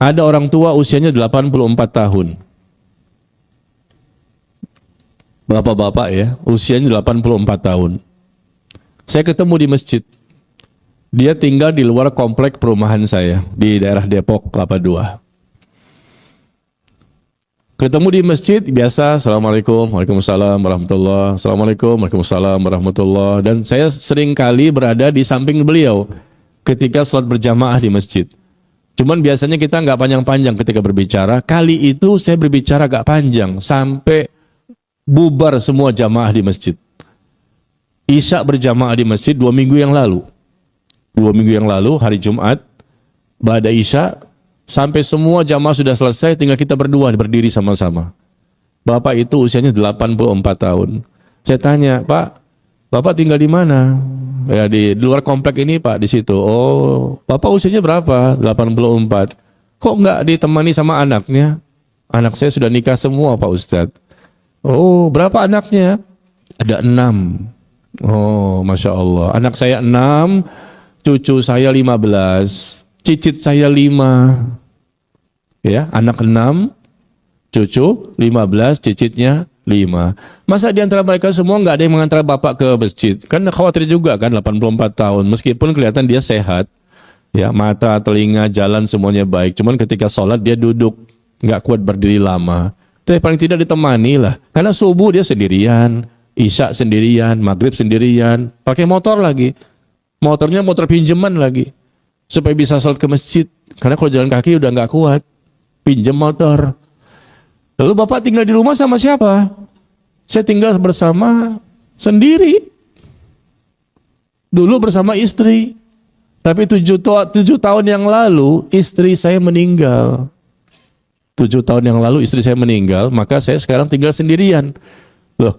Ada orang tua usianya 84 tahun. Bapak-bapak ya, usianya 84 tahun. Saya ketemu di masjid. Dia tinggal di luar komplek perumahan saya di daerah Depok, Kelapa II. Ketemu di masjid biasa, Assalamualaikum, Waalaikumsalam, warahmatullah, Assalamualaikum, Waalaikumsalam, warahmatullah. Dan saya sering kali berada di samping beliau ketika sholat berjamaah di masjid. Cuman biasanya kita nggak panjang-panjang ketika berbicara. Kali itu saya berbicara agak panjang sampai bubar semua jamaah di masjid. Isya berjamaah di masjid 2 minggu yang lalu. 2 minggu yang lalu, hari Jumat, ba'da Isya, sampai semua jamaah sudah selesai, tinggal kita berdua berdiri sama-sama. Bapak itu usianya 84 tahun. Saya tanya, Pak, Bapak tinggal di mana? Ya di luar komplek ini, Pak, di situ. Oh, Bapak usianya berapa? 84. Kok nggak ditemani sama anaknya? Anak saya sudah nikah semua, Pak Ustadz. Oh, berapa anaknya? Ada 6. Oh, Masya Allah. Anak saya 6, cucu saya 15, cicit saya 5. Ya, anak 6, cucu 15, cicitnya 5. Masa di antara mereka semua nggak ada yang mengantar bapak ke masjid? Kan khawatir juga kan, 84 tahun. Meskipun kelihatan dia sehat, ya mata, telinga, jalan semuanya baik. Cuman ketika sholat dia duduk, nggak kuat berdiri lama. Tapi paling tidak ditemani lah. Karena subuh dia sendirian, isya sendirian, maghrib sendirian, pakai motor lagi. Motornya motor pinjaman lagi. Supaya bisa sholat ke masjid. Karena kalau jalan kaki udah nggak kuat. Pinjam motor. Lalu bapak tinggal di rumah sama siapa? Saya tinggal bersama sendiri. Dulu bersama istri. Tapi 7 tahun yang lalu istri saya meninggal. 7 tahun yang lalu istri saya meninggal, maka saya sekarang tinggal sendirian. Loh,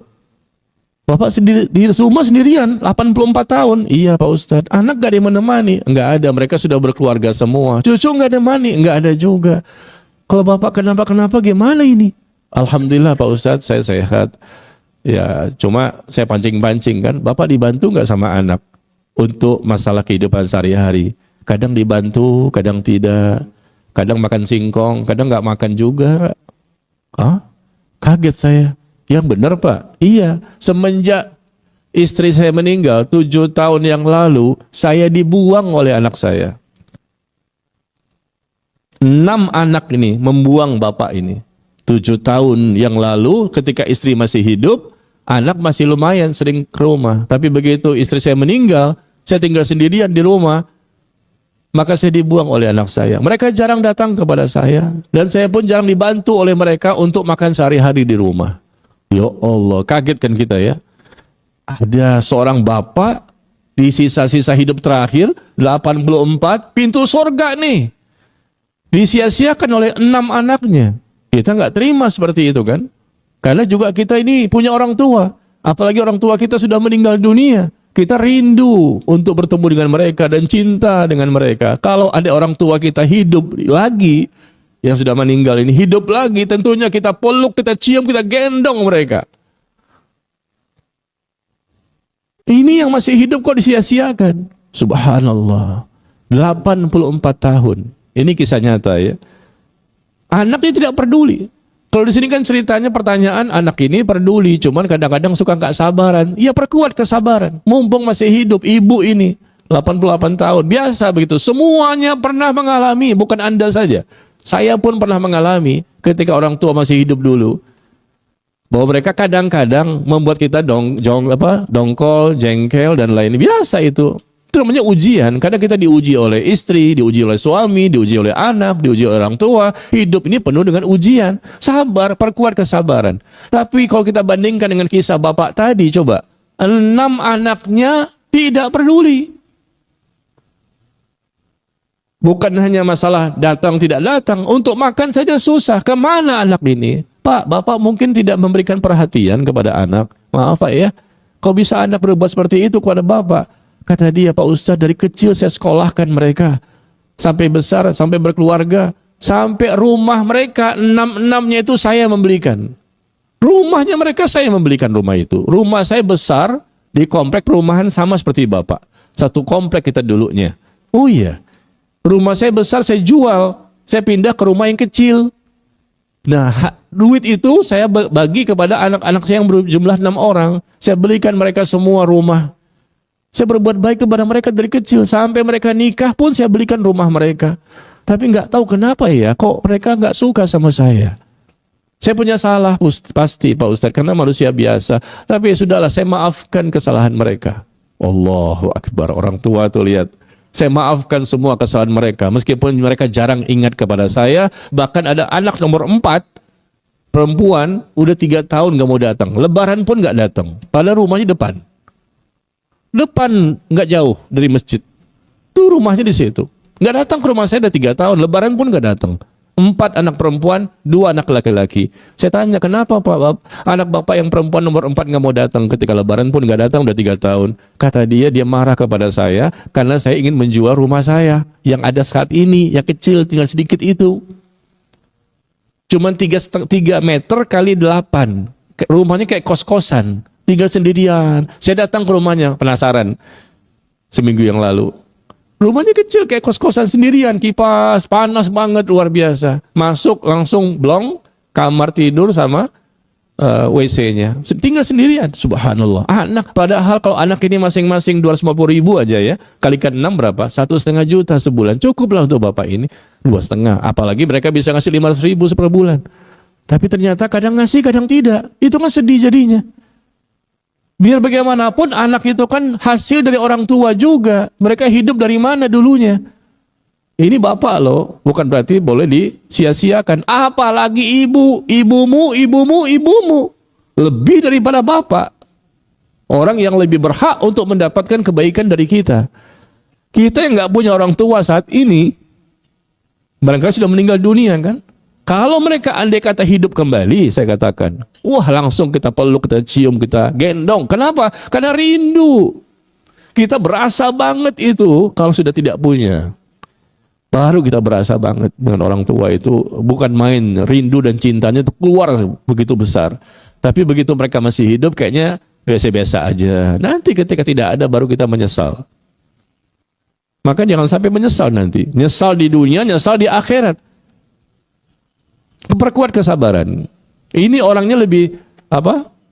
Bapak sendiri di rumah sendirian, 84 tahun. Iya Pak Ustadz, anak gak ada yang menemani? Enggak ada, mereka sudah berkeluarga semua. Cucu gak ada mani? Enggak ada juga. Kalau Bapak kenapa gimana ini? Alhamdulillah Pak Ustadz, saya sehat. Ya, cuma saya pancing-pancing kan. Bapak dibantu gak sama anak untuk masalah kehidupan sehari-hari? Kadang dibantu, kadang tidak. Kadang makan singkong, kadang nggak makan juga. Hah? Kaget saya. Yang benar Pak? Iya. Semenjak istri saya meninggal 7 tahun yang lalu, saya dibuang oleh anak saya. 6 anak ini membuang bapak ini. 7 tahun yang lalu ketika istri masih hidup, anak masih lumayan sering ke rumah. Tapi begitu istri saya meninggal, saya tinggal sendirian di rumah. Maka saya dibuang oleh anak saya. Mereka jarang datang kepada saya. Dan saya pun jarang dibantu oleh mereka untuk makan sehari-hari di rumah. Ya Allah, kaget kan kita ya. Ada seorang bapak di sisa-sisa hidup terakhir, 84, pintu surga nih. Disia-siakan oleh 6 anaknya. Kita nggak terima seperti itu kan. Karena juga kita ini punya orang tua. Apalagi orang tua kita sudah meninggal dunia. Kita rindu untuk bertemu dengan mereka dan cinta dengan mereka. Kalau ada orang tua kita hidup lagi, yang sudah meninggal ini hidup lagi, tentunya kita peluk, kita cium, kita gendong mereka. Ini yang masih hidup kok disia-siakan. Subhanallah. 84 tahun. Ini kisah nyata ya. Anaknya tidak peduli. Kalau di sini kan ceritanya pertanyaan anak ini peduli, cuman kadang-kadang suka nggak sabaran. Ya perkuat kesabaran. Mumpung masih hidup ibu ini 88 tahun. Biasa begitu. Semuanya pernah mengalami, bukan Anda saja. Saya pun pernah mengalami ketika orang tua masih hidup dulu. Bahwa mereka kadang-kadang membuat kita dongkol, jengkel dan lain. Biasa itu. Itu namanya ujian. Kadang kita diuji oleh istri, diuji oleh suami, diuji oleh anak, diuji oleh orang tua. Hidup ini penuh dengan ujian. Sabar, perkuat kesabaran. Tapi kalau kita bandingkan dengan kisah bapak tadi, coba. 6 anaknya tidak peduli. Bukan hanya masalah datang tidak datang. Untuk makan saja susah. Kemana anak ini? Pak, bapak mungkin tidak memberikan perhatian kepada anak. Maaf Pak ya. Kok bisa anak berbuat seperti itu kepada bapak? Kata dia, Pak Ustadz, dari kecil saya sekolahkan mereka. Sampai besar, sampai berkeluarga. Sampai rumah mereka, 6-6-nya itu saya membelikan. Rumahnya mereka saya membelikan rumah itu. Rumah saya besar, di komplek perumahan sama seperti Bapak. Satu komplek kita dulunya. Oh iya, rumah saya besar saya jual. saya pindah ke rumah yang kecil. Nah, duit itu saya bagi kepada anak-anak saya yang berjumlah 6 orang. Saya belikan mereka semua rumah. Saya berbuat baik kepada mereka dari kecil. Sampai mereka nikah pun saya belikan rumah mereka. Tapi nggak tahu kenapa ya, kok mereka nggak suka sama saya. Saya punya salah pasti Pak Ustadz, karena manusia biasa. Tapi ya sudahlah, saya maafkan kesalahan mereka. Allahu Akbar, orang tua tuh lihat. Saya maafkan semua kesalahan mereka, meskipun mereka jarang ingat kepada saya. Bahkan ada anak nomor 4, perempuan, udah 3 tahun gak mau datang. Lebaran pun gak datang. Padahal rumahnya depan. Depan, gak jauh dari masjid. Tuh rumahnya di situ. Gak datang ke rumah saya udah 3 tahun. Lebaran pun gak datang. 4 anak perempuan, 2 anak laki-laki. Saya tanya, kenapa Pak? Anak bapak yang perempuan nomor 4 nggak mau datang ketika lebaran pun nggak datang udah 3 tahun. Kata dia marah kepada saya karena saya ingin menjual rumah saya yang ada saat ini, yang kecil tinggal sedikit itu. Cuman 3 meter kali 8. Rumahnya kayak kos-kosan, tinggal sendirian. Saya datang ke rumahnya, penasaran. Seminggu yang lalu. Rumahnya kecil kayak kos-kosan sendirian, kipas, panas banget, luar biasa. Masuk langsung blong, kamar tidur sama WC-nya. Tinggal sendirian, subhanallah. Anak, padahal kalau anak ini masing-masing 250.000 aja ya, kalikan 6 berapa? 1,5 juta sebulan. Cukuplah untuk bapak ini, 2,5. Apalagi mereka bisa ngasih 500.000 per bulan. Tapi ternyata kadang ngasih, kadang tidak. Itu kan sedih jadinya. Biar bagaimanapun anak itu kan hasil dari orang tua juga. Mereka hidup dari mana dulunya? Ini bapak loh, bukan berarti boleh disia-siakan. Apalagi ibumu. Lebih daripada bapak. Orang yang lebih berhak untuk mendapatkan kebaikan dari kita. Kita yang nggak punya orang tua saat ini, barangkali sudah meninggal dunia kan? Kalau mereka andai kata hidup kembali, saya katakan, wah langsung kita peluk, kita cium, kita gendong. Kenapa? Karena rindu. Kita berasa banget itu kalau sudah tidak punya. Baru kita berasa banget dengan orang tua itu. Bukan main, rindu dan cintanya itu keluar begitu besar. Tapi begitu mereka masih hidup kayaknya biasa-biasa aja. Nanti ketika tidak ada baru kita menyesal. Maka jangan sampai menyesal nanti. Nyesal di dunia, nyesal di akhirat. Perkuat kesabaran. Ini orangnya lebih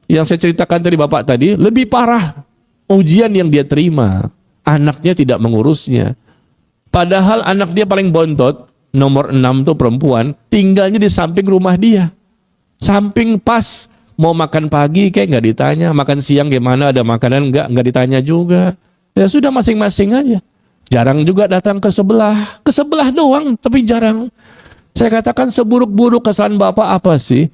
yang saya ceritakan tadi bapak tadi, lebih parah ujian yang dia terima. Anaknya tidak mengurusnya. Padahal anak dia paling bontot, nomor 6 tuh perempuan, tinggalnya di samping rumah dia. Samping pas, mau makan pagi kayak nggak ditanya, makan siang gimana, ada makanan nggak ditanya juga. Ya sudah masing-masing aja. Jarang juga datang ke sebelah doang, tapi jarang. Saya katakan seburuk-buruk kesalahan bapak apa sih?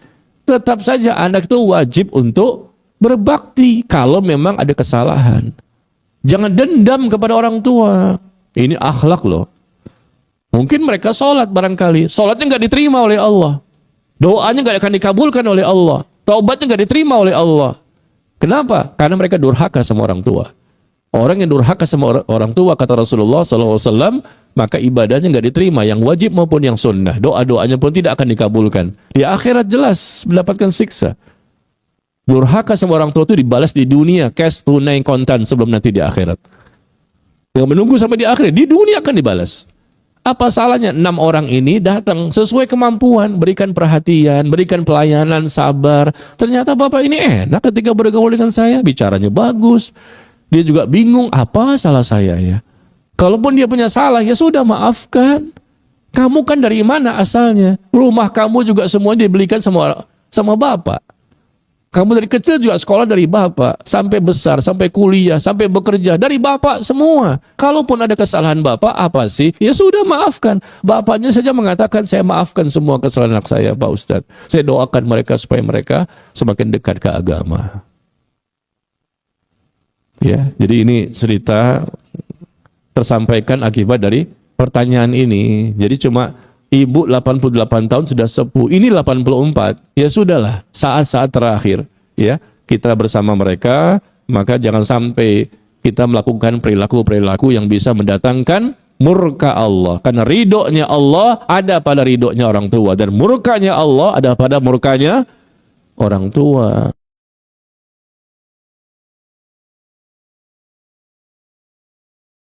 Tetap saja anak itu wajib untuk berbakti kalau memang ada kesalahan. Jangan dendam kepada orang tua. Ini akhlak loh. Mungkin mereka sholat barangkali. Sholatnya nggak diterima oleh Allah. Doanya nggak akan dikabulkan oleh Allah. Taubatnya nggak diterima oleh Allah. Kenapa? Karena mereka durhaka sama orang tua. Orang yang durhaka sama orang tua, kata Rasulullah SAW, maka ibadahnya nggak diterima, yang wajib maupun yang sunnah. Doa-doanya pun tidak akan dikabulkan. Di akhirat jelas mendapatkan siksa. Durhaka sama orang tua itu dibalas di dunia, cash, tunai, kontan, sebelum nanti di akhirat. Yang menunggu sampai di akhirat, di dunia akan dibalas. Apa salahnya 6 orang ini datang sesuai kemampuan, berikan perhatian, berikan pelayanan, sabar. Ternyata bapak ini enak ketika bergaul dengan saya, bicaranya bagus. Dia juga bingung, apa salah saya ya? Kalaupun dia punya salah, ya sudah maafkan. Kamu kan dari mana asalnya? Rumah kamu juga semuanya dibelikan sama bapak. Kamu dari kecil juga sekolah dari bapak, sampai besar, sampai kuliah, sampai bekerja dari bapak semua. Kalaupun ada kesalahan bapak, apa sih? Ya sudah maafkan. Bapaknya saja mengatakan, saya maafkan semua kesalahan anak saya, Pak Ustadz. Saya doakan mereka supaya mereka semakin dekat ke agama. Ya, jadi ini cerita tersampaikan akibat dari pertanyaan ini. Jadi cuma ibu 88 tahun sudah sepuh, ini 84. Ya sudahlah, saat-saat terakhir ya kita bersama mereka, maka jangan sampai kita melakukan perilaku-perilaku yang bisa mendatangkan murka Allah. Karena ridhonya Allah ada pada ridhonya orang tua, dan murkanya Allah ada pada murkanya orang tua.